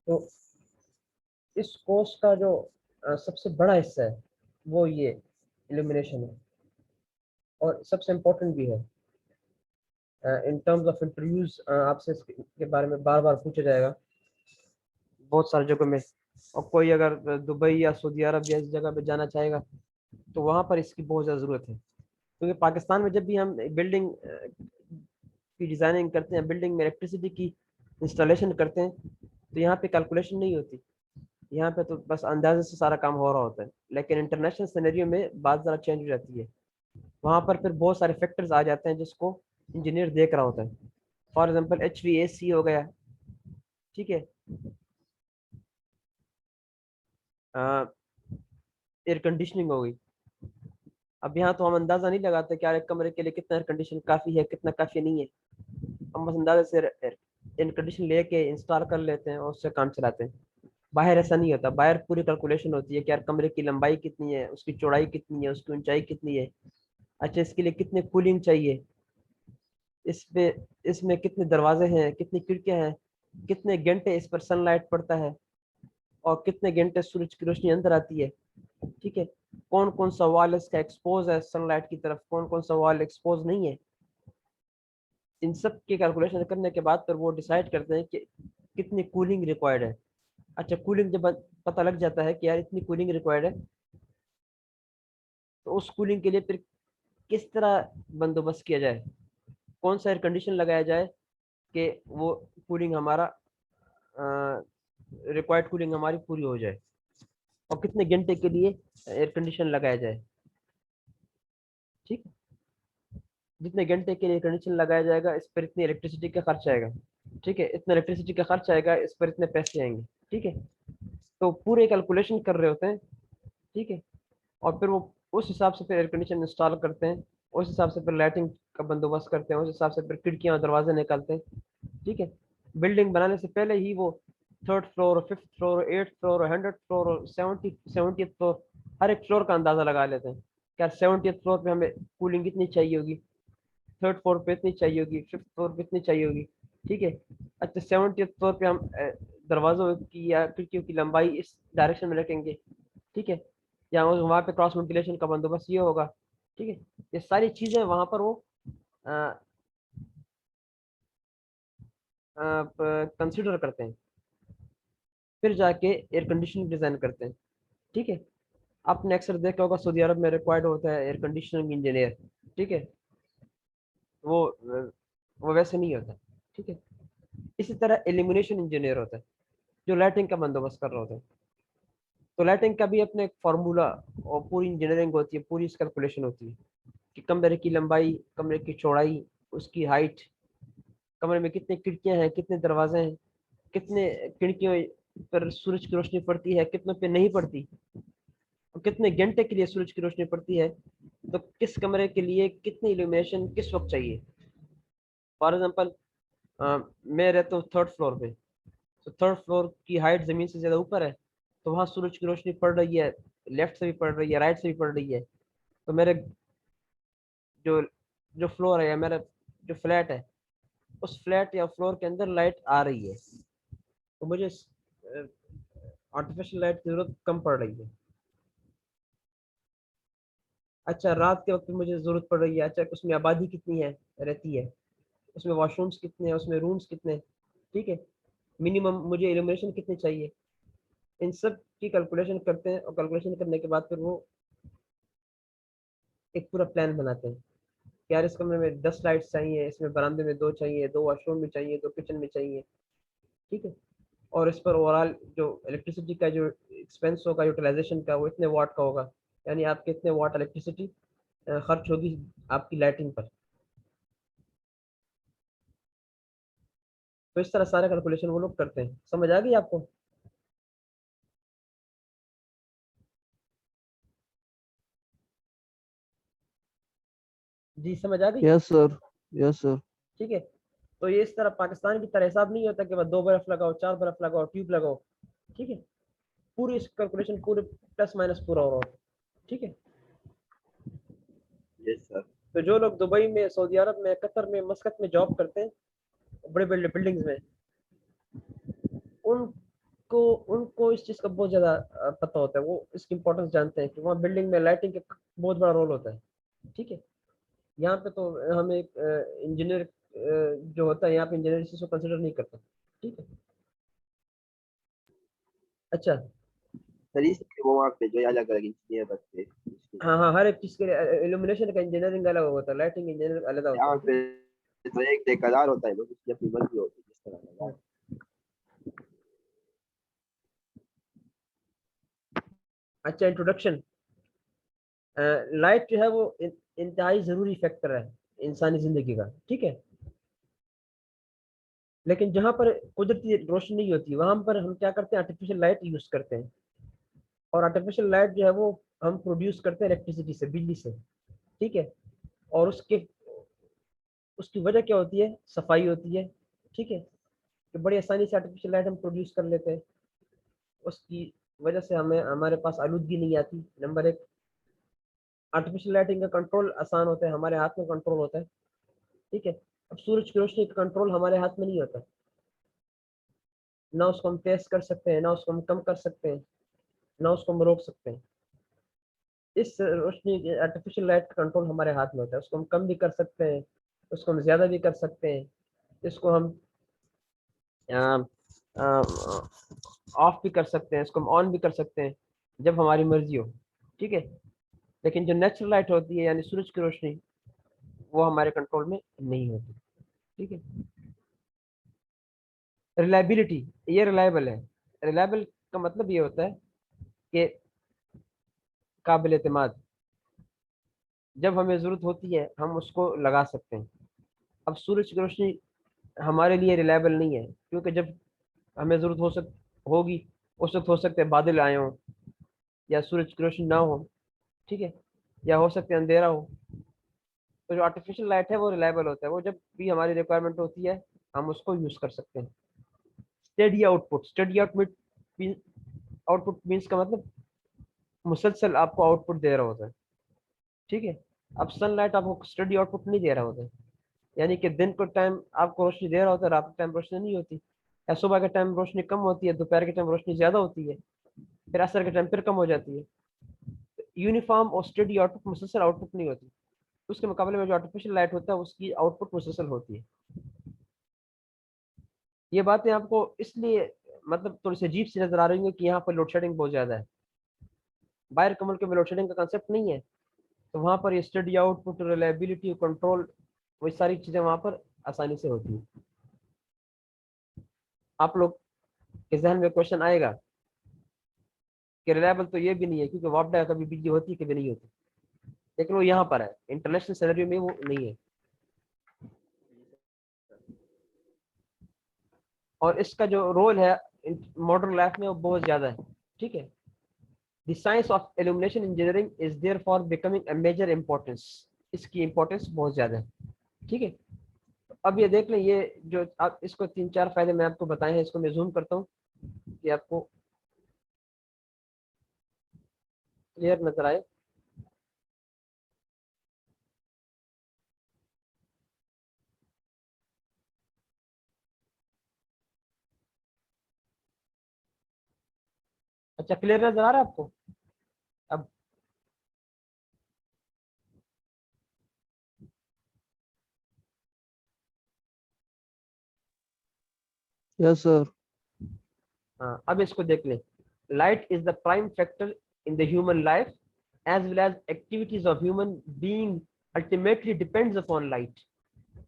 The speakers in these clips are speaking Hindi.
तो इस कोर्स का जो सबसे बड़ा हिस्सा है वो ये इल्यूमिनेशन है, और सबसे इम्पोर्टेंट भी है। इन टर्म्स ऑफ इंटरव्यूज आपसे इसके बारे में बार बार पूछा जाएगा बहुत सारी जगहों में। और कोई अगर दुबई या सऊदी अरब या इस जगह पे जाना चाहेगा तो वहाँ पर इसकी बहुत ज़्यादा ज़रूरत है, क्योंकि पाकिस्तान में जब भी हम बिल्डिंग की डिज़ाइनिंग करते हैं, बिल्डिंग में इलेक्ट्रिसिटी की इंस्टॉलेशन करते हैं, तो यहाँ पे कैलकुलेशन नहीं होती। यहाँ पे तो बस अंदाजे से सारा काम हो रहा होता है। लेकिन इंटरनेशनल सिनेरियो में बात ज़रा चेंज हो जाती है। वहाँ पर फिर बहुत सारे फैक्टर्स आ जाते हैं जिसको इंजीनियर देख रहा होता है। फॉर एग्जाम्पल HVAC हो गया, ठीक है, एयर कंडीशनिंग हो गई। अब यहाँ तो हम अंदाजा नहीं लगाते कि यार एक कमरे के लिए कितना एयर कंडीशन काफ़ी है, कितना काफ़ी नहीं है। हम बस अंदाजे से एयर कंडीशन लेके इंस्टॉल कर लेते हैं और उससे काम चलाते हैं। बाहर ऐसा नहीं होता, बाहर पूरी कैलकुलेशन होती है कि यार कमरे की लंबाई कितनी है, उसकी चौड़ाई कितनी है, उसकी ऊंचाई कितनी है, अच्छा इसके लिए कितने कूलिंग चाहिए, इसमें इसमें कितने दरवाजे हैं, कितनी खिड़कियां हैं, कितने घंटे इस पर सनलाइट पड़ता है, और कितने घंटे सूरज की रोशनी अंदर आती है, ठीक है, कौन कौन सा वॉल इसका एक्सपोज है सनलाइट की तरफ, कौन कौन सा वॉल एक्सपोज नहीं है। इन सब की कैलकुलेशन करने के बाद फिर वो डिसाइड करते हैं कि कितनी कूलिंग रिक्वायर्ड है। अच्छा, कूलिंग जब पता लग जाता है कि यार इतनी कूलिंग रिक्वायर्ड है, तो उस कूलिंग के लिए फिर किस तरह बंदोबस्त किया जाए, कौन सा एयर कंडीशन लगाया जाए कि वो कूलिंग हमारा रिक्वायर्ड कूलिंग हमारी पूरी हो जाए, और कितने घंटे के लिए एयर कंडीशन लगाया जाए। ठीक है, जितने घंटे के लिए एयर कंडीशन लगाया जाएगा इस पर इतनी इलेक्ट्रिसिटी का खर्च आएगा। ठीक है, इतना इलेक्ट्रिसिटी का खर्च आएगा, इस पर इतने पैसे आएंगे। ठीक है, तो पूरे कैलकुलेशन कर रहे होते हैं। ठीक है, और फिर वो उस हिसाब से फिर एयर कंडीशन इंस्टॉल करते हैं, उस हिसाब से फिर लाइटिंग का बंदोबस्त करते हैं, उस हिसाब से फिर खिड़कियां और दरवाजे निकालते हैं। ठीक है, बिल्डिंग बनाने से पहले ही वो थर्ड फ्लोर और फिफ्थ फ्लोर और एट्थ फ्लोर और 100th फ्लोर और 70th फ्लोर, हर एक फ्लोर का अंदाजा लगा लेते हैं। क्या 70th फ्लोर पे हमें कूलिंग कितनी चाहिए होगी, थर्ड फ्लोर पे इतनी चाहिए होगी, फिफ्थ फ्लोर पे इतनी चाहिए होगी। ठीक है, अच्छा 70th फ्लोर पे हम दरवाजों की या खिड़कियों की लंबाई इस डायरेक्शन में रखेंगे। ठीक है, या वहाँ पे क्रॉस वेंटिलेशन का बंदोबस्त ये होगा। ठीक है, ये सारी चीजें वहां पर वो कंसिडर करते हैं, फिर जाके एयर कंडीशनिंग डिजाइन करते हैं। ठीक है, आपने अक्सर देखा होगा सऊदी अरब में रिक्वायर्ड होता है एयर कंडीशनिंग इंजीनियर। ठीक है, वो वो वैसे नहीं होता। ठीक है, इसी तरह एलिमिनेशन इंजीनियर होता है जो लाइटिंग का बंदोबस्त कर रहा होता है। तो लाइटिंग का भी अपने एक फार्मूला और पूरी इंजीनियरिंग होती है, पूरी कैलकुलेशन होती है कि कमरे की लंबाई, कमरे की चौड़ाई, उसकी हाइट, कमरे में कितनी खिड़कियां हैं, कितने दरवाजे हैं, कितने खिड़कियों पर सूरज की रोशनी पड़ती है, कितनों पे नहीं पड़ती, और कितने घंटे के लिए सूरज की रोशनी पड़ती है, तो किस कमरे के लिए कितनी इल्यूमिनेशन किस वक्त चाहिए। फॉर एग्जाम्पल, मैं रहता हूँ थर्ड फ्लोर पे, तो थर्ड फ्लोर की हाइट जमीन से ज्यादा ऊपर है, तो वहां सूरज की रोशनी पड़ रही है, लेफ्ट से भी पड़ रही है, राइट से भी पड़ रही है। तो मेरे जो जो फ्लोर है या मेरा जो फ्लैट है, उस फ्लैट या फ्लोर के अंदर लाइट आ रही है, तो मुझे आर्टिफिशियल लाइट की जरूरत कम पड़ रही है। अच्छा, रात के वक्त में मुझे जरूरत पड़ रही है, अच्छा उसमें आबादी कितनी है रहती है, उसमें वॉशरूम्स कितने हैं, उसमें रूम्स कितने हैं। ठीक है, मिनिमम मुझे इल्यूमिनेशन कितनी चाहिए, इन सब की कैलकुलेशन करते हैं, और कैलकुलेशन करने के बाद फिर वो एक पूरा प्लान बनाते हैं कि यार इस कमरे में 10 लाइट्स चाहिए, इसमें बरामदे में दो चाहिए, दो वॉशरूम में चाहिए, दो किचन में चाहिए। ठीक है, और इस पर ओवरऑल जो इलेक्ट्रिसिटी का जो एक्सपेंस होगा यूटिलाइजेशन का, वो इतने वाट का होगा, यानी आपके इतने वाट इलेक्ट्रिसिटी खर्च होगी आपकी लाइटिंग पर। तो इस तरह सारा कैलकुलेशन वो लोग करते हैं। समझ आ गई आपको? जी, समझ आ गई। Yes sir, yes sir. ठीक है, तो ये इस तरह पाकिस्तान की तरह हिसाब नहीं होता कि बस दो बर्फ लगाओ, चार बर्फ लगाओ, ट्यूब लगाओ। ठीक है, पूरी कैलकुलेशन पूरे प्लस माइनस पूरा हो रहा होता है। ठीक है, यस सर। तो जो लोग दुबई में, सऊदी अरब में, कतर में, मस्कत में जॉब करते हैं बड़े बड़े बिल्डिंग्स में, उन उनको इस चीज़ का बहुत ज़्यादा पता होता है, वो इसकी इंपॉर्टेंस जानते हैं कि वहाँ बिल्डिंग में लाइटिंग का बहुत बड़ा रोल होता है। ठीक है, यहाँ पे तो हमें इंजीनियर जो होता है यहाँ पे इंजीनियर इस चीज़ को कंसिडर नहीं करता। ठीक है, अच्छा। सर इसलिए वो वहाँ पे जो अलग अलग इंजीनियर रखते हैं। हाँ हाँ, हर एक चीज़ के लिए इल्यूमिनेशन का इंजीनियरिंग अलग होता है, लाइटिंग इंजीनियरिंग अलग होता है। यहाँ ठीक पे है। तो एक ठेकेदार होता है, बस उसकी अपनी मर्जी होती है जिस तरह लगा। हम्म। अच्छा, इंट्रोडक्शन। लाइट जो है वो इंतहाई ज़रूरी फैक्टर है इंसानी ज़िंदगी का। ठीक है, लेकिन जहाँ पर कुदरती रोशनी नहीं होती वहाँ पर हम क्या करते हैं, आर्टिफिशियल लाइट यूज़ करते हैं। और आर्टिफिशियल लाइट जो है वो हम प्रोड्यूस करते हैं इलेक्ट्रिसिटी से, बिजली से। ठीक है, और उसके उसकी वजह क्या होती है, सफाई होती है। ठीक है, कि बड़ी आसानी से आर्टिफिशियल लाइट हम प्रोड्यूस कर लेते हैं, उसकी वजह से हमें हमारे पास आलूदगी नहीं आती। नंबर एक, आर्टिफिशियल लाइटिंग का कंट्रोल आसान होता है, हमारे हाथ में कंट्रोल होता है। ठीक है, अब सूरज की रोशनी का कंट्रोल हमारे हाथ में नहीं होता, ना उसको हम तेज कर सकते हैं, ना उसको हम कम कर सकते हैं, ना उसको हम रोक सकते हैं। इस रोशनी आर्टिफिशियल लाइट का कंट्रोल हमारे हाथ में होता है, उसको हम कम भी कर सकते हैं, उसको हम ज़्यादा भी कर सकते हैं, इसको हम ऑफ भी कर सकते हैं, इसको हम ऑन भी कर सकते हैं जब हमारी मर्जी हो। ठीक है, लेकिन जो नेचुरल लाइट होती है यानी सूरज की रोशनी, वो हमारे कंट्रोल में नहीं होती। ठीक है, रिलायबिलिटी, ये रिलायबल है। रिलायबल का मतलब ये होता है कि काबिल एतमाद, जब हमें ज़रूरत होती है हम उसको लगा सकते हैं। अब सूरज की रोशनी हमारे लिए रिलायबल नहीं है, क्योंकि जब हमें ज़रूरत होगी, उस वक्त हो सकते हैं बादल आए हों या सूरज की रोशनी ना हो। ठीक है, या हो सकता है अंधेरा हो। तो जो आर्टिफिशियल लाइट है वो रिलायबल होता है, वो जब भी हमारी रिक्वायरमेंट होती है हम उसको यूज़ कर सकते हैं। Steady output, steady output means का मतलब मुसलसल आपको आउटपुट दे रहा होता है। ठीक है, अब सनलाइट आपको स्टडी आउटपुट नहीं दे रहा होता है, यानी कि दिन को टाइम आपको रोशनी दे रहा होता है, रात के टाइम रोशनी नहीं होती, या सुबह के टाइम रोशनी कम होती है, दोपहर के टाइम रोशनी ज्यादा होती है, फिर असर के टाइम फिर कम हो जाती है। यूनिफॉर्म और स्टडी आउटपुट मुसलसल आउटपुट नहीं होती। उसके मुकाबले में जो आर्टिफिशियल लाइट होता है उसकी आउटपुट मुसलसल होती है। ये बातें आपको इसलिए मतलब थोड़ी सी अजीब सी नजर आ रही है कि यहाँ पर लोड शेडिंग बहुत ज्यादा है। बाहर के मुल्क में लोड शेडिंग का कंसेप्ट नहीं है, तो वहाँ पर ये स्टडी आउटपुट, रिलायबिलिटी, कंट्रोल, वही सारी चीजें वहाँ पर आसानी से होती हैं। आप लोग के जहन में क्वेश्चन आएगा कि रिलायबल तो ये भी नहीं है, क्योंकि वापडा कभी बिजली होती है कभी नहीं होती, लेकिन वो यहाँ पर है, इंटरनेशनल सिनेरियो में वो नहीं है। और इसका जो रोल है मॉडर्न लाइफ में वो बहुत ज्यादा है। ठीक है, the science of illumination engineering is there for becoming a major importance, इसकी इंपॉर्टेंस बहुत ज्यादा है। ठीक है, तो अब ये देख लें, ये जो आप इसको तीन चार फायदे मैं आपको बताए हैं, इसको मैं जूम करता हूँ कि आपको क्लियर नजर आए। अच्छा, क्लियर नजर आ रहा है आपको अब? Yes sir. हाँ, अब इसको देख लें। Light is the prime factor in the human life as well as activities of human being ultimately depends upon light.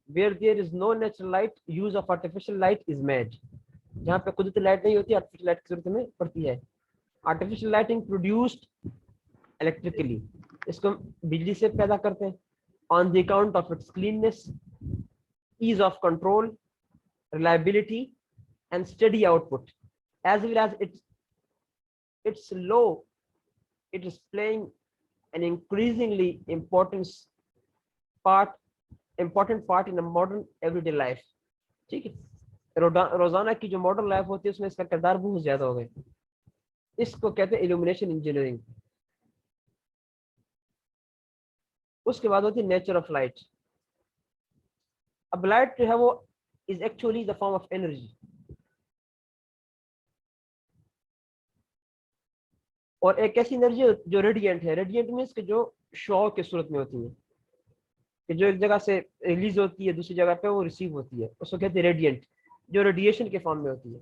Where there is no natural light, use of artificial light is made. जहाँ पे कुदरती लाइट नहीं होती, आर्टिफिशियल लाइट की जरूरत हमें पड़ती है। आर्टिफिशियल लाइटिंग प्रोड्यूस्ड इलेक्ट्रिकली, इसको हम बिजली से पैदा करते हैं। On the account of its cleanness, ease of control, reliability and steady output, as well as its low, it is playing an increasingly part important part in a modern everyday life. ठीक है, रोजाना की जो मॉडर्न लाइफ होती है उसमें इसका किरदार बहुत ज्यादा हो गया। इसको कहते हैं इल्यूमिनेशन इंजीनियरिंग। उसके बाद होती है नेचर ऑफ लाइट। अब लाइट जो है वो is actually the form of energy. और एक ऐसी एनर्जी जो रेडिएंट है। रेडिएंट मीन्स कि जो शॉ के सूरत में होती है, कि जो एक जगह से रिलीज होती है दूसरी जगह पे वो रिसीव होती है, उसको कहते हैं रेडिएंट, जो रेडिएशन के फॉर्म में होती है।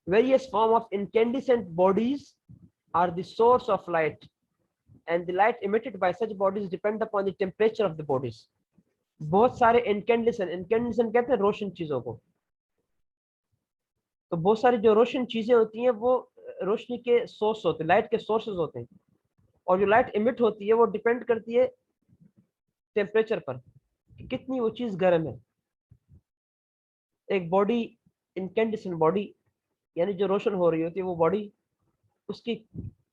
Various form of incandescent bodies are the source of light and the light emitted by such bodies depend upon the temperature of the bodies. बहुत सारे इनकैंडिसेंट कहते हैं रोशन चीजों को। तो बहुत सारी जो रोशन चीजें होती हैं वो रोशनी के सोर्स होते हैं, लाइट के सोर्सेज होते हैं। और जो लाइट इमिट होती है वो डिपेंड करती है टेम्परेचर पर, कि कितनी वो चीज गर्म है। एक बॉडी, इनकैंडिसेंट बॉडी यानी जो रोशन हो रही होती है वो बॉडी, उसकी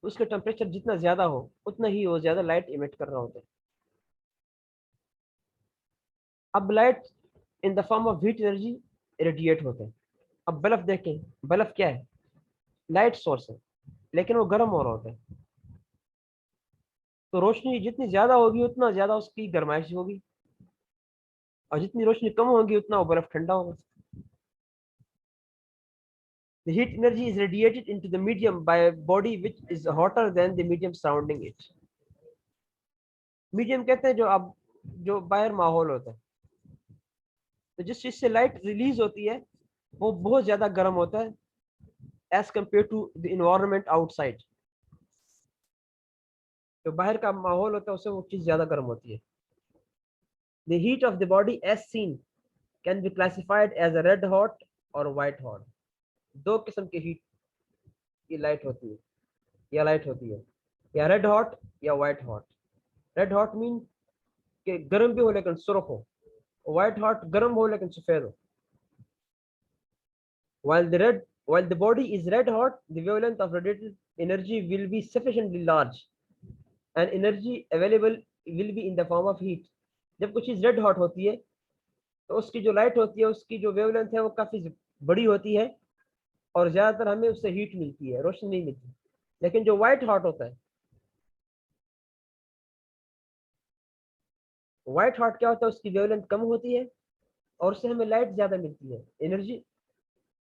उसका टेम्परेचर जितना ज्यादा हो उतना ही वो ज्यादा लाइट इमिट कर रहा होता है। अब light in the form of heat energy radiate होते हैं। अब बल्ब देखें, बल्ब क्या है? लाइट सोर्स है, लेकिन वो गर्म हो रहा होता है। तो रोशनी जितनी ज्यादा होगी उतना ज्यादा उसकी गर्माइश होगी, और जितनी रोशनी कम होगी उतना वो बर्फ ठंडा होगा। The heat energy is radiated into the medium by a body which is hotter than the medium surrounding it. Medium कहते हैं जो बाहर माहौल होता है। तो जिस चीज से लाइट रिलीज होती है वो बहुत ज्यादा गर्म होता है as compare to the environment outside. जो बाहर का माहौल होता है उससे वो चीज ज्यादा गर्म होती है। The heat of the body as seen can be classified as a red hot or white hot. दो किस्म की हीट की लाइट होती है या रेड हॉट या white hot. Red hot mean कि गर्म भी हो लेकिन सुर्ख हो, व्हाइट हॉट गर्म हो लेकिन सफेद हो। While the body is red hot, the wavelength of radiated energy will be sufficiently large and energy available will be in the form of heat. जब कुछ चीज रेड हॉट होती है तो उसकी जो लाइट होती है उसकी जो वेवलेंथ है वो काफी बड़ी होती है और ज्यादातर हमें उससे हीट मिलती है, रोशनी नहीं मिलती। लेकिन जो व्हाइट हॉट होता है, व्हाइट हॉट क्या होता है, उसकी वेवलेंथ कम होती है और उससे हमें लाइट ज्यादा मिलती है, energy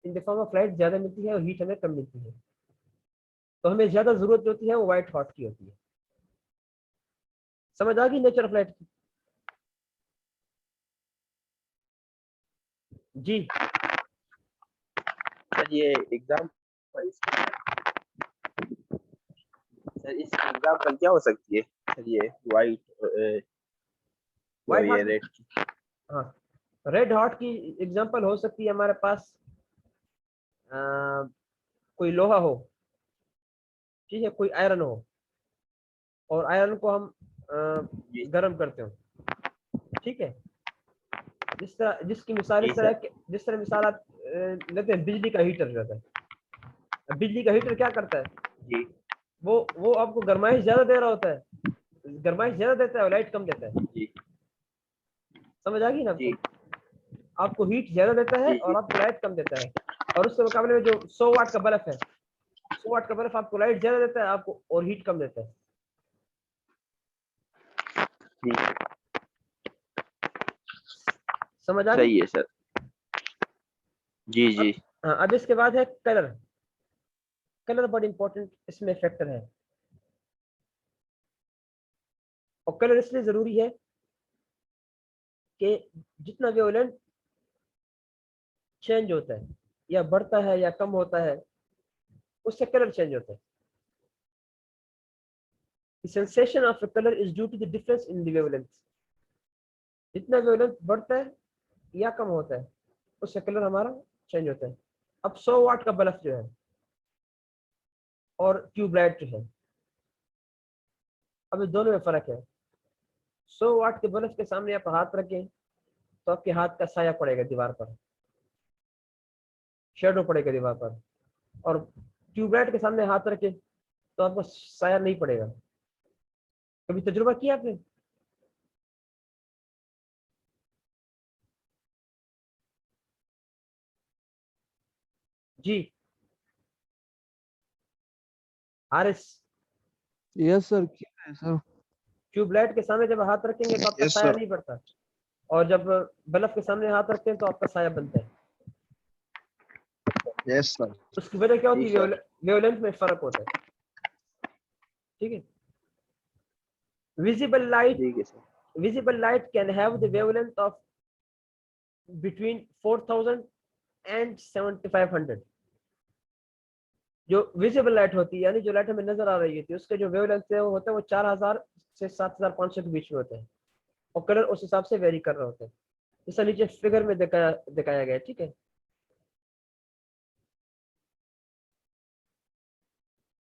in the form of light ज्यादा मिलती है और हीट हमें कम मिलती है। तो हमें ज्यादा जरूरत होती है वो व्हाइट हॉट की होती है। समझ आ गई नेचर ऑफ लाइट की? जी सर ये एग्जाम सर इस एग्जाम्पल क्या हो सकती है सर? ये वाइट व्हाइट ये हॉट, रेड की। हाँ रेड हॉट की एग्जांपल हो सकती है हमारे पास कोई लोहा हो, ठीक है, कोई आयरन हो और आयरन को हम जी गर्म करते हो, ठीक है। जिसकी मिसाल जी इस तरह सर। जिस तरह मिसाल आप लेते हैं, बिजली का हीटर रहता है। अब बिजली का हीटर क्या करता है? जी वो आपको गर्माइश ज्यादा दे रहा होता है, गर्माइश ज्यादा देता है और लाइट कम देता है। जी समझ आ गई ना जी आपको? आपको हीट ज्यादा देता है जी और आपको लाइट कम देता है। और उसके मुकाबले में जो 100 वाट का बल्ब है, 100 वाट का बल्ब आपको लाइट ज्यादा देता है आपको और हीट कम देता है। जी समझ आ गई? सही है सर। जी जी हाँ, अब इसके बाद है कलर। कलर बड़ा इंपॉर्टेंट इसमें फैक्टर है, और कलर इसलिए जरूरी है कि जितना वेवलेंथ चेंज होता है या बढ़ता है या कम होता है उससे कलर चेंज होता है। The sensation of a color is due to the difference in the wavelength. जितना वेवलेंथ बढ़ता है या कम होता है उससे कलर हमारा चेंज होता है। अब 100 वाट का बल्ब जो है और ट्यूबलाइट जो है, अब दोनों में फर्क है। 100 वाट के बल्ब के सामने आप हाथ रखें तो आपके हाथ का साया पड़ेगा दीवार पर, शेडो पड़ेगा दीवार पर। और ट्यूबलाइट के सामने हाथ रखें तो आपको साया नहीं पड़ेगा। कभी तजुर्बा किया आपने? जी हारिस, Yes, sir. क्या है सर? ट्यूबलाइट के सामने जब हाथ रखेंगे तो आपका Yes, साया sir. नहीं पड़ता, और जब बल्ब के सामने हाथ रखते हैं तो आपका साया बनता है। Yes, sir. उसकी वजह क्या होती जी है? सर। वेवलेंथ में फर्क होता है। ठीक है। विजिबल लाइट, ठीक है sir. visible light can have the wavelength of between 4000 and 7500। जो विजिबल लाइट होती है यानी जो लाइट हमें नजर आ रही होती है उसके जो वेवलेंथ है वो होता है वो 4000 से 7500 के बीच में होते हैं और कलर उस हिसाब से वेरी कर रहे होते हैं। जैसा नीचे फिगर में दिखाया गया है। ठीक है।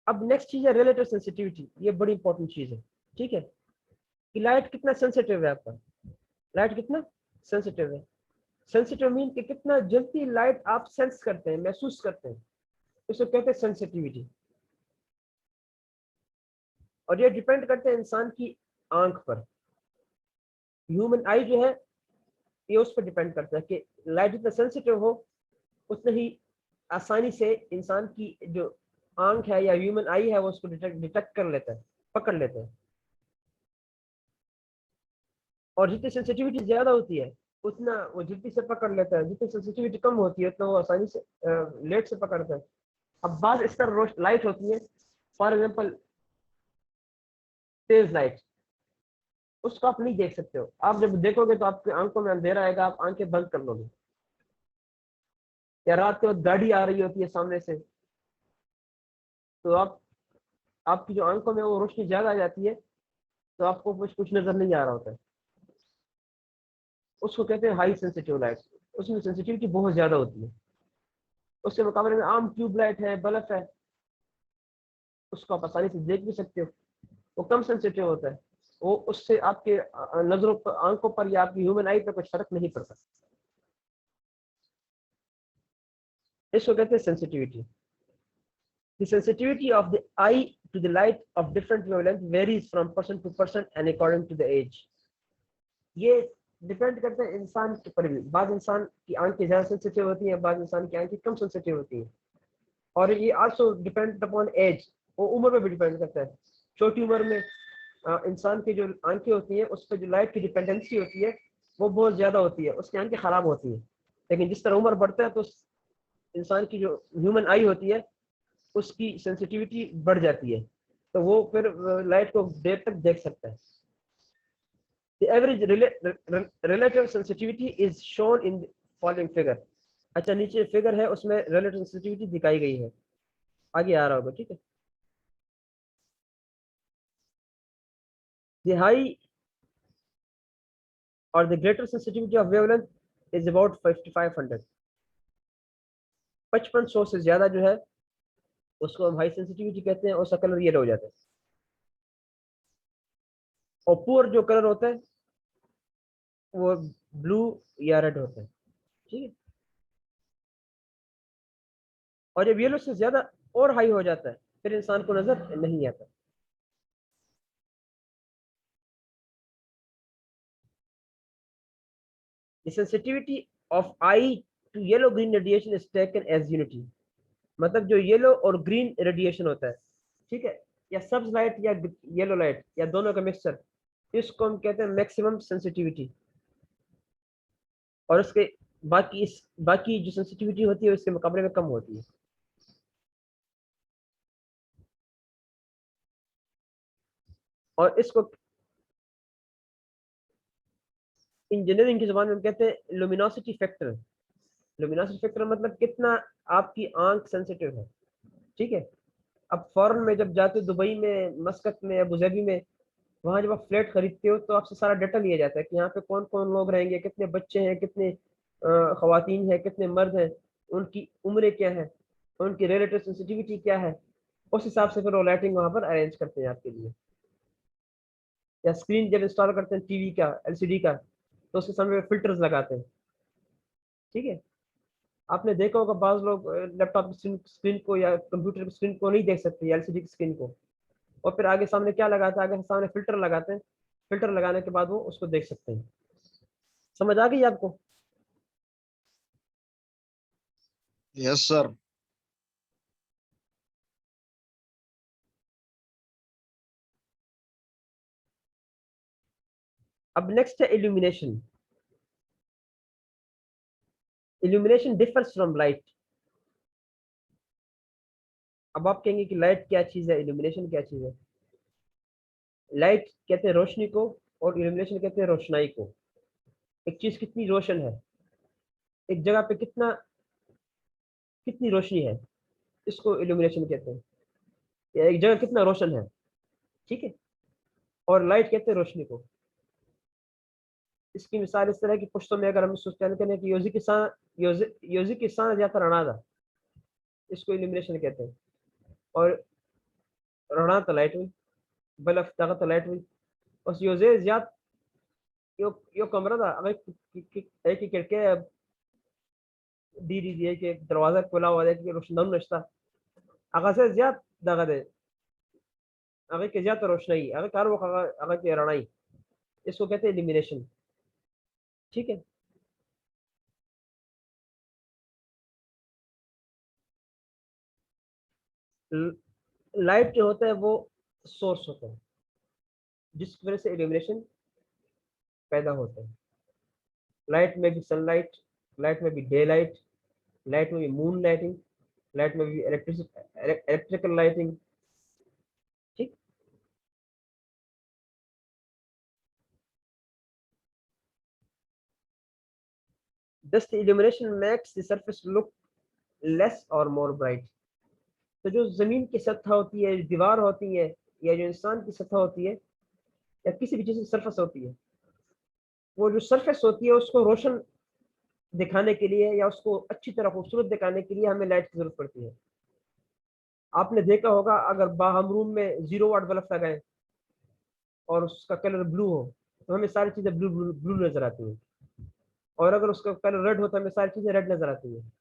अब नेक्स्ट चीज है रिलेटिव सेंसिटिविटी। ये बड़ी इंपॉर्टेंट चीज है। ठीक है कि लाइट कितना सेंसिटिव है आपका, लाइट कितना सेंसिटिव है। सेंसिटिव मीन कि कितना जल्दी लाइट आप सेंस करते हैं, महसूस करते हैं, इसे कहते हैं सेंसिटिविटी। और ये डिपेंड करते हैं इंसान की आंख पर। ह्यूमन आई जो है ये उस पर डिपेंड करता है कि लाइट जितना सेंसिटिव हो उतने ही आसानी से इंसान की जो आंख है या ह्यूमन आई है वो उसको डिटेक्ट कर लेता है, पकड़ लेता है। और जितनी सेंसिटिविटी ज्यादा होती है उतना वो जल्दी से पकड़ लेता है, जितनी सेंसिटिविटी कम होती है उतना वो आसानी से लेट से पकड़ता है। अब बात इस तरह लाइट होती है, फॉर एग्जाम्पल तेज लाइट, उसको आप नहीं देख सकते हो। आप जब देखोगे तो आपकी आंखों में अंधेरा आएगा, आप आंखें बंद कर लोगे। या रात के वक्त गाड़ी आ रही होती है सामने से तो आपकी जो आंखों में वो रोशनी ज्यादा आ जाती है तो आपको कुछ कुछ नजर नहीं आ रहा होता है। उसको कहते हैं हाई सेंसिटिव लाइट। उसमें सेंसिटिविटी बहुत ज्यादा होती है। उसके मुकाबले में आम ट्यूब लाइट है, बल्ब है, उसको आप आसानी से देख भी सकते हो, वो कम सेंसिटिव होता है। वो उससे आपके नजरों पर, आंखों पर या आपकी ह्यूमन आई पर कुछ फर्क नहीं पड़ता। इसको कहते हैं sensitivity. The sensitivity of the eye to the light of different wavelength varies from person to person and according to the age। ये डिपेंड करता है इंसान के पर भी। बाद इंसान की आंखें ज्यादा सेंसिटिव होती हैं, बाद इंसान की आंखें कम सेंसिटिव होती हैं। और ये आल्सो डिपेंड अपॉन एज, वो उम्र पे भी डिपेंड करता है। छोटी उम्र में इंसान की जो आंखें होती हैं उस पर जो लाइट की डिपेंडेंसी होती है वो बहुत ज्यादा होती है, उसकी आंखें खराब होती है। लेकिन जिस तरह उम्र बढ़ता है तो इंसान की जो ह्यूमन आई होती है उसकी सेंसिटिविटी बढ़ जाती है, तो वो फिर लाइट को देर तक देख सकता है। The average relative sensitivity is shown in the following figure। अच्छा नीचे फिगर है उसमें relative sensitivity दिखाई गई है, आगे आ रहा होगा। ठीक है। The high or the greater sensitivity of wavelength is about 5500। 5500 से ज्यादा जो है उसको हम हाई सेंसिटिविटी कहते हैं और उसका कलर येलो हो जाता है। और पुअर जो कलर होता है वो ब्लू या रेड होता है। ठीक है। और जब येलो से ज्यादा और हाई हो जाता है फिर इंसान को नजर नहीं आता। The sensitivity of eye to yellow green radiation is taken as unity। मतलब जो येलो और ग्रीन रेडिएशन होता है, ठीक है, या सब्ज लाइट या येलो लाइट या दोनों का मिक्सचर, इसको हम कहते हैं मैक्सिमम सेंसिटिविटी। और उसके बाकी जो सेंसिटिविटी होती है इसके मुकाबले में कम होती है। और इसको इंजीनियरिंग की जुबान में हम कहते हैं लुमिनोसिटी फैक्टर। लुमिनोसिटी फैक्टर मतलब कितना आपकी आंख सेंसिटिव है। ठीक है। अब फॉरेन में जब जाते हो, दुबई में, मस्कत में, अबू धाबी में, वहां जब आप फ्लैट खरीदते हो तो आपसे सारा डाटा लिया जाता है कि यहाँ पे कौन कौन लोग रहेंगे, कितने बच्चे हैं, कितने खवातीन हैं, कितने मर्द हैं, उनकी उम्र क्या है, उनकी रिलेटिव सेंसिटिविटी क्या है। उस हिसाब से फिर वो लाइटिंग वहां पर अरेंज करते हैं आपके लिए। या स्क्रीन जब इंस्टॉल करते हैं टीवी का, एलसीडी का, तो उसके सामने फिल्टर्स लगाते हैं। ठीक है। आपने देखा होगा बाज लोग लैपटॉप की स्क्रीन को या कंप्यूटर की स्क्रीन को नहीं देख सकते, एलसीडी की स्क्रीन को, और फिर आगे सामने क्या लगाते हैं, आगे सामने फिल्टर लगाते हैं। फिल्टर लगाने के बाद वो उसको देख सकते हैं। समझ आ गई आपको? Yes sir. अब नेक्स्ट है illumination. Illumination differs from light. अब आप कहेंगे कि लाइट क्या चीज है, इल्यूमिनेशन क्या चीज है। लाइट कहते हैं रोशनी को और इल्यूमिनेशन कहते हैं रोशनाई को। एक चीज कितनी रोशन है, एक जगह पे कितनी रोशनी है, इसको इल्यूमिनेशन कहते हैं। या एक जगह कितना रोशन है, ठीक है। और लाइट कहते हैं रोशनी को। इसकी मिसाल इस तरह की पुश्तों में अगर हम सोचते कि योजी किसान या रणा था, इसको इल्यूमिनेशन कहते हैं। और रणा तो लाइट हुई, बल्ब ताकत तो लाइट हुई। बस योजे ज्यादा यो कमरा था, अगर एक ही खिड़की दी दी है कि दरवाजा खुला हुआ है कि रोशनदान नश्ता अगर से ज्यादा दगा दे, अगर के ज्यादा रोशनाई अगर कार वो अगर के रणाई, इसको कहते हैं इल्यूमिनेशन, ठीक है। लाइट जो होता है वो सोर्स होता है जिसकी वजह से इल्यूमिनेशन पैदा होता है। लाइट में भी सनलाइट, लाइट में भी डे लाइट, लाइट में भी मून लाइटिंग, लाइट में भी इलेक्ट्रिकल लाइटिंग, ठीक। Thus the illumination makes the surface look less or more bright। तो जो जमीन की सतह होती है, दीवार होती है, या जो इंसान की सतह होती है, या किसी भी चीज की सरफेस होती है, वो जो सरफेस होती है उसको रोशन दिखाने के लिए या उसको अच्छी तरह खूबसूरत दिखाने के लिए हमें लाइट की जरूरत पड़ती है। आपने देखा होगा अगर हम रूम में 0 वाट बल्ब लगाएं और उसका कलर ब्लू हो तो हमें सारी चीजें ब्लू ब्लू ब्लू नजर आती हैं, और अगर उसका कलर रेड होता है हमें सारी चीजें रेड नजर आती हैं।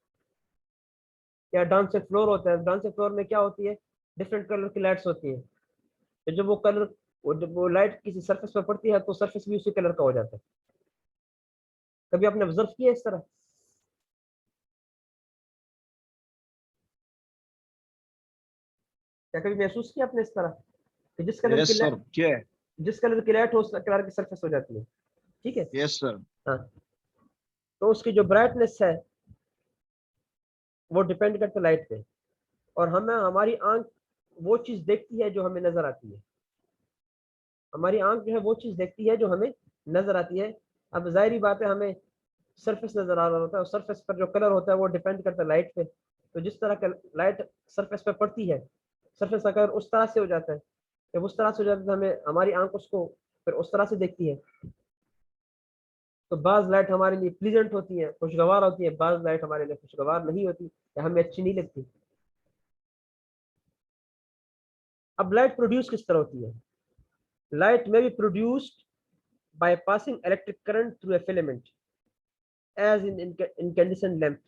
या डांस फ्लोर होता है, डांस फ्लोर में क्या होती है, डिफरेंट कलर की लाइट्स होती हैं। तो जब वो कलर जब वो लाइट किसी सरफेस पर पड़ती है तो सरफेस भी उसी कलर का हो जाता है। कभी आपने ऑब्जर्व किया इस तरह? क्या कभी महसूस किया आपने इस तरह कि यस सर, क्या? जिस कलर की लाइट हो उस कलर की सरफेस हो जाती है, ठीक है। Yes sir. हाँ, तो उसकी जो ब्राइटनेस है वो डिपेंड करता है लाइट पे। और हमें हमारी आंख वो चीज देखती है जो हमें नजर आती है। हमारी आंख जो है वो चीज देखती है जो हमें नजर आती है। अब जाहिर बात है हमें सरफेस नजर आ रहा होता है, और सरफेस पर जो कलर होता है वो डिपेंड करता है लाइट पे। तो जिस तरह का लाइट सरफेस पे पड़ती है, सरफेस का कलर उस तरह से हो जाता है। जब उस तरह से हो जाता है तो हमें हमारी आंख उसको फिर उस तरह से देखती है। तो बाज लाइट हमारे लिए प्लीजेंट होती है, खुशगवार होती है, बाज लाइट हमारे लिए खुशगवार नहीं होती या हमें अच्छी नहीं लगती। अब लाइट प्रोड्यूस किस तरह होती है? लाइट में be produced by passing electric current through a filament as in incandescent lamp.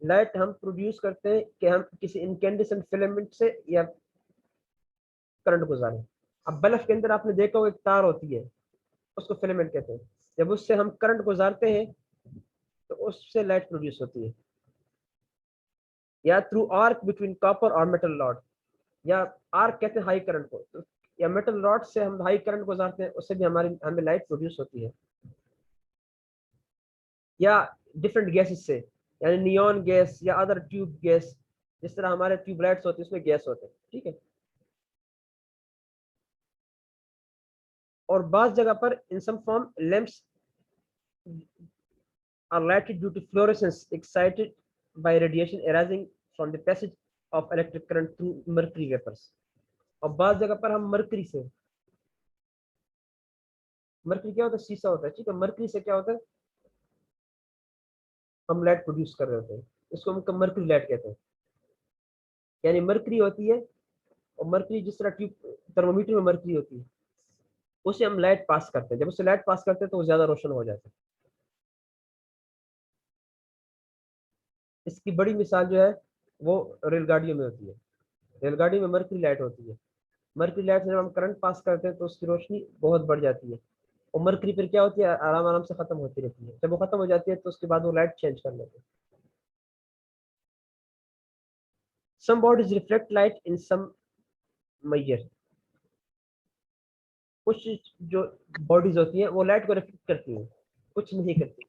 Light हम प्रोड्यूस करते हैं कि हम किसी इनकैंडेसेंट फिलामेंट से या करंट गुजारें। अब बल्ब के अंदर आपने देखा हो एक तार होती है, उसको फिलामेंट कहते हैं। जब उससे हम करंट गुजारते हैं तो उससे लाइट प्रोड्यूस होती है। या थ्रू आर्क बिटवीन कॉपर और मेटल रॉड, या आर्क कहते हैं हाई करंट को, तो या मेटल रॉड से हम हाई करंट गुजारते हैं उससे भी हमें लाइट प्रोड्यूस होती है। या डिफरेंट गैसेस से, यानी नियॉन गैस या अदर ट्यूब गैस, जिस तरह हमारे ट्यूबलाइट्स होते हैं उसमें गैस होते हैं, ठीक है। और बास जगह पर in some form lamps are lighted due to fluorescence excited by radiation arising from the passage of electric current through mercury vapors। और बास जगह पर हम मरकरी से, मरकरी क्या होता है, शीशा होता है, ठीक है। मरकरी से क्या होता है, हम लाइट प्रोड्यूस कर रहे होते हैं, इसको हम मरकरी लाइट कहते हैं। यानी मरकरी होती है, और मरकरी जिस तरह ट्यूब थर्मोमीटर में मरकरी होती है, उसे हम लाइट पास करते हैं। जब उसे लाइट पास करते हैं तो वो ज्यादा रोशन हो जाता है। इसकी बड़ी मिसाल जो है वो रेलगाड़ियों में होती है। रेलगाड़ी में मरकरी लाइट होती है। मरकरी लाइट से जब हम करंट पास करते हैं तो उसकी रोशनी बहुत बढ़ जाती है। और मरकरी फिर क्या होती है, आराम आराम से खत्म होती रहती है। जब वो खत्म हो जाती है तो उसके बाद वो लाइट चेंज कर लेते हैं। Some bodies reflect light in some measure. कुछ जो बॉडीज होती हैं वो लाइट को रिफ्लेक्ट करती हैं, कुछ नहीं करती।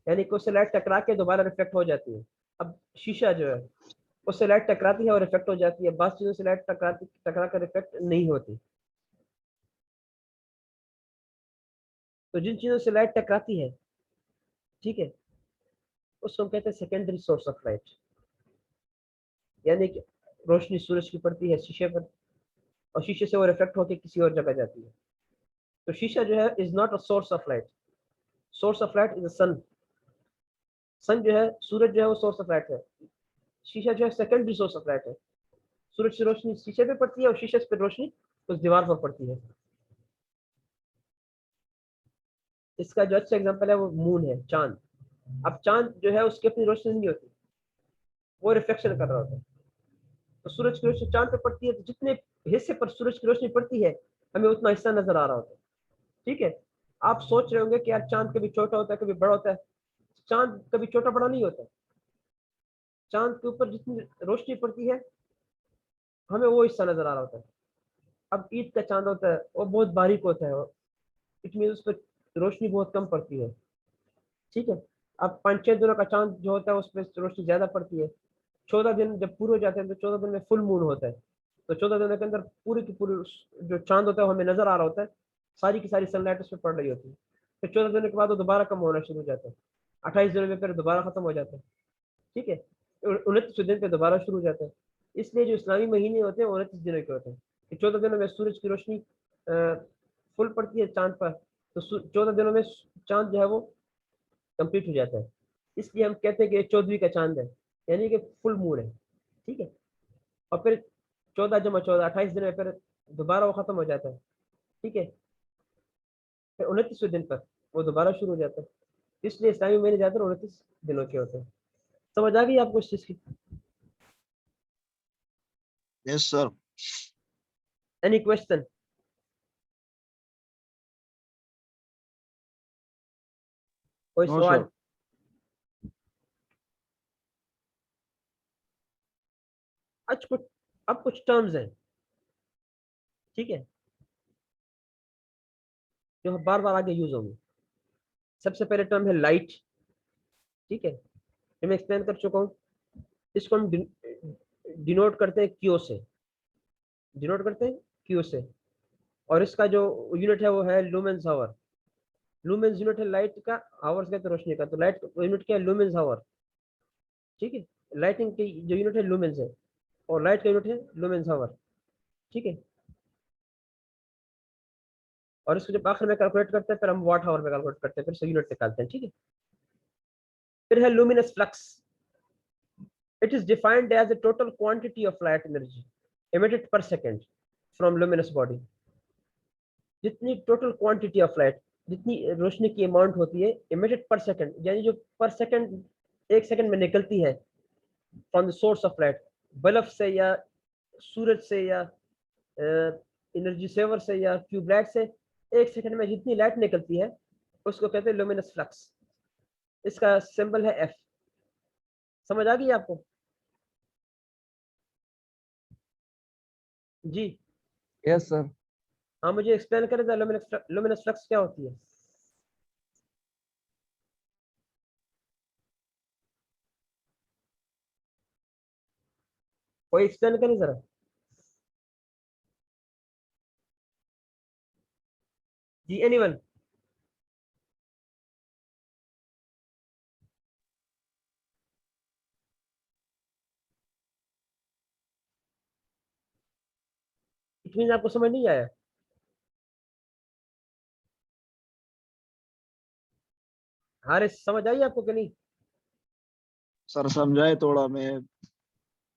यानी कि उससे लाइट टकरा के दोबारा रिफ्लेक्ट हो जाती है। अब शीशा जो है उससे लाइट टकराती है और रिफ्लेक्ट हो जाती है, बाकी चीजों से लाइट टकरा कर रिफ्लेक्ट नहीं होती। तो जिन चीजों से लाइट टकराती है, ठीक है, उसको हम कहते हैं सेकेंडरी सोर्स ऑफ लाइट। यानी कि रोशनी सूरज की पड़ती है शीशे पर, और शीशे से वो रिफ्लेक्ट होकर किसी और जगह जाती है। तो शीशा जो है is not a source of light. Source of light is a sun. Sun जो है, सूरज जो है वो सोर्स ऑफ लाइट है। शीशा जो है सेकेंडरी सोर्स ऑफ लाइट है। सूरज से रोशनी शीशे पे पड़ती है और शीशे पे रोशनी उस दीवार पर पड़ती है। इसका जो अच्छा एग्जांपल है वो मून है, चांद। अब चांद जो है उसकी अपनी रोशनी नहीं होती, वो रिफ्लेक्शन कर रहा होता है। तो सूरज की रोशनी चांद पे पड़ती है, तो जितने हिस्से पर सूरज की रोशनी पड़ती है हमें उतना हिस्सा नजर आ रहा होता है। ठीक है। आप सोच रहे होंगे कि यार चांद कभी छोटा होता है कभी बड़ा होता है। चांद कभी छोटा बड़ा नहीं होता। चांद के ऊपर जितनी रोशनी पड़ती है हमें वो हिस्सा नजर आ रहा होता है। अब ईद का चांद होता है वो बहुत बारीक होता है, इट मीन उस पर रोशनी बहुत कम पड़ती है। ठीक है। अब 5-6 दिनों का चांद जो होता है उसमें रोशनी ज्यादा पड़ती है। 14 दिन जब पूरे हो जाते हैं तो 14 दिन में फुल मून होता है। तो 14 दिनों के अंदर पूरी की पूरी जो चांद होता है वो हमें नजर आ रहा होता है, सारी की सारी सनलाइट उसमें पड़ रही होती है। फिर 14 दिनों के बाद वो दोबारा कम होना शुरू हो जाता है। 28 दिनों में फिर दोबारा खत्म हो जाता है। ठीक है। 29वें दिन पे दोबारा शुरू हो जाता है। इसलिए जो इस्लामी महीने होते हैं वो 29 दिनों के होते हैं कि 14 दिनों में सूरज की रोशनी फुल पड़ती है चांद पर। तो 14 दिनों में चांद जो है वो कंप्लीट हो जाता है। इसलिए हम कहते हैं कि 14वीं का चांद है, यानी कि फुल मून है। ठीक है। और फिर 14 × 14 28 दिन में फिर दोबारा वो खत्म हो जाता है। ठीक है। फिर 29वें दिन पर वो दोबारा शुरू हो जाता है। इसलिए इस्लामी महीने ज्यादातर 29 दिनों के होते हैं। समझ आ गई आपको इस चीज की? Yes sir. Any question? कोई नो सवाल? सर। आज कुछ, अब कुछ टर्म्स हैं, ठीक है, जो बार बार आगे यूज होंगे। सबसे पहले टर्म है लाइट। ठीक है, ये मैं एक्सप्लेन कर चुका हूँ। इसको हम डिनोट करते हैं क्यू से। डिनोट करते हैं क्यू से। और इसका जो यूनिट है वो है लूमेंस हावर। लूमेंस यूनिट है लाइट का, हावर्स कहते हैं रोशनी का। तो लाइट यूनिट क्या है? लूमेंस हावर। ठीक है। लाइटिंग की जो यूनिट है लूमेंस है, और लाइट का यूनिट है लूमेंस हावर। ठीक है। और इसको जब आखिर में कैलकुलेट करते हैं फिर हम वाट हावर में कैलकुलेट करते हैं, फिर यूनिट निकालते हैं। ठीक है। फिर है luminous flux. It is defined as the total quantity of light energy emitted per second from luminous body। जितनी टोटल क्वांटिटी ऑफ लाइट, जितनी रोशनी की अमाउंट होती है emitted per second, यानी जो पर सेकंड, 1 सेकंड में निकलती है from the source of light, bulb से या सूरज से या एनर्जी सेवर से या ट्यूबलाइट से, 1 सेकंड में जितनी लाइट निकलती है उसको कहते हैं लुमिनस फ्लक्स। इसका सिंबल है एफ। समझ आ गई आपको? जी। Yes sir. हाँ, मुझे एक्सप्लेन करें लुमिनस फ्लक्स क्या होती है? कोई एक्सप्लेन करें जरा। जी, एनीवन? इट मीन आपको समझ नहीं आया? हारे, समझ आई आपको कि नहीं? सर समझाए थोड़ा, मैं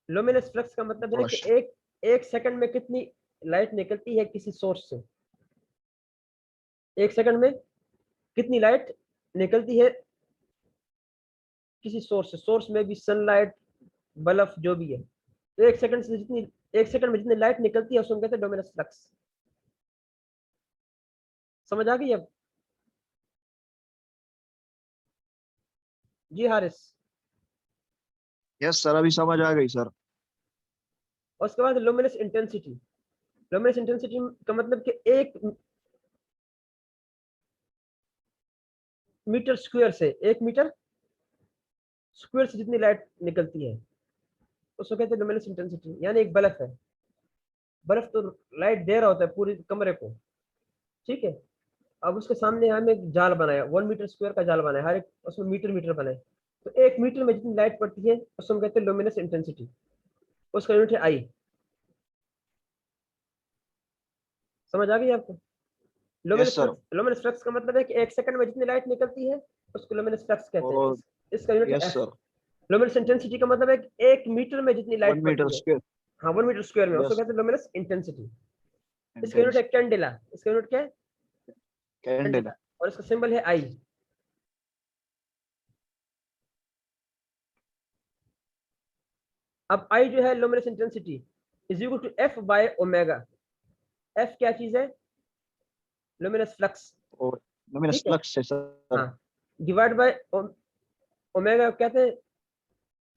लुमिनस फ्लक्स का मतलब है थोड़ा कि एक एक सेकंड में कितनी लाइट निकलती है किसी सोर्स से। 1 सेकंड में कितनी लाइट निकलती है किसी सोर्स से। सोर्स में भी सनलाइट, बल्ब, जो भी है। तो 1 सेकंड से जितनी 1 सेकंड में जितनी लाइट निकलती है उसको हम कहते हैं लुमिनस फ्लक्स। समझ आ गई अब? जी हारिस। यस सर, अभी समझ आ गई सर। और उसके बाद लुमिनस इंटेंसिटी। लुमिनस इंटेंसिटी का मतलब कि 1 मीटर स्क्वायर से, 1 मीटर स्क्वायर से जितनी लाइट निकलती है उसको कहते हैं लुमिनस इंटेंसिटी। यानी एक बल्ब है, बल्ब तो लाइट दे रहा होता है पूरे कमरे को। ठीक है। अब उसके सामने हमने एक जाल बनाया, 1 मीटर स्क्वायर का जाल बनाया, हर एक उसमें मीटर मीटर बनाए। तो 1 मीटर में जितनी लाइट पड़ती है उसको हम कहते हैं लुमिनस इंटेंसिटी, उसका यूनिट है आई। समझ आ गई आपको? Yes sir. लुमिनस फ्लक्स का मतलब है कि 1 सेकंड में जितनी लाइट निकलती है उसको लुमिनस फ्लक्स कहते हैं। और इसका यूनिट है yes F. Sir. Luminous intensity का मतलब है कि 1 मीटर में जितनी 1 लाइट मीटर पड़ती है, स्क्वायर। हाँ 1 मीटर स्क्वायर में, उसको यस। कहते हैं लुमिनस इंटेंसिटी। इसका यूनिट इंटेंस है कैंडेला। इसका यूनिट क्या है? कैंडल। कैंडेला। और इसका सिंबल है आई। अब आई जो है luminous intensity is equal to F by omega. F क्या चीज है? Luminous flux. और लुमिनस ठीक है, फ्लक्स है सर। हाँ, डिवाइड बाय ओमेगा कहते हैं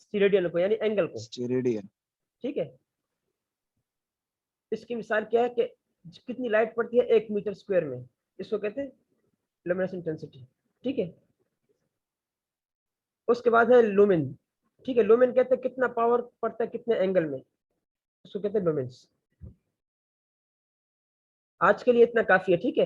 स्टीरेडियन को, यानी एंगल को। स्टेरेडियन। ठीक है, इसकी मिसाल क्या है कि कितनी लाइट पड़ती है 1 मीटर स्क्वायर में, इसको कहते हैं लुमिनस इंटेंसिटी। ठीक है, उसके बाद है लुमिन। ठीक है, लुमिन कहते हैं कितना पावर पड़ता है कितने एंगल में, उसको कहते हैं लुमिन्स। आज के लिए इतना काफी है। ठीक है।